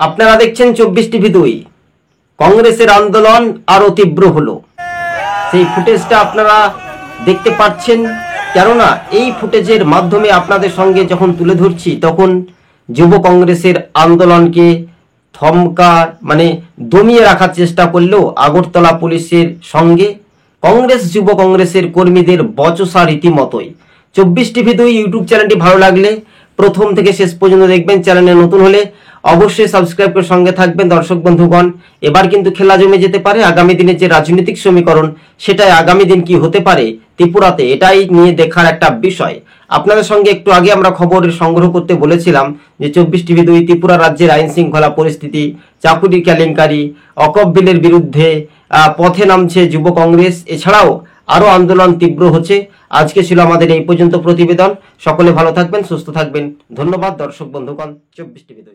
আপনারা দেখছেন 24TV2। কংগ্রেসের আন্দোলন আরো তীব্র হলো, সেই ফুটেজটা আপনারা দেখতে পাচ্ছেন। কেননা এই ফুটেজের মাধ্যমে আপনাদের সঙ্গে যখন তুলে ধরছি, তখন যুব কংগ্রেসের আন্দোলনকে দমিয়ে রাখার চেষ্টা করলেও আগরতলা পুলিশের সঙ্গে কংগ্রেস যুব কংগ্রেসের কর্মীদের বচসা রীতিমতোই। 24TV2 ইউটিউব চ্যানেলটি ভালো লাগলে প্রথম থেকে শেষ পর্যন্ত দেখবেন। চ্যানেলে নতুন হলে অবশ্যই সাবস্ক্রাইব করে সঙ্গে থাকবেন। দর্শক বন্ধুগণ, এবার কিন্তু খেলা জমে যেতে পারে। আগামী দিনের যে রাজনৈতিক সমীকরণ, সেটাই আগামী দিন কি হতে পারে ত্রিপুরাতে, এটাই নিয়ে দেখার একটা বিষয়। আপনাদের সঙ্গে একটু আগে আমরা খবর সংগ্রহ করতে বলেছিলাম যে 24TV2 ত্রিপুরা রাজ্যের আইন শৃঙ্খলা পরিস্থিতি, চাকুরি কেলেঙ্কারি, অকপ বিলের বিরুদ্ধে পথে নামছে যুব কংগ্রেস, এছাড়াও আরো আন্দোলন তীব্র হচ্ছে। আজকে ছিল আমাদের এই পর্যন্ত প্রতিবেদন। সকলে ভালো থাকবেন, সুস্থ থাকবেন। ধন্যবাদ দর্শক বন্ধুগণ। 24TV2।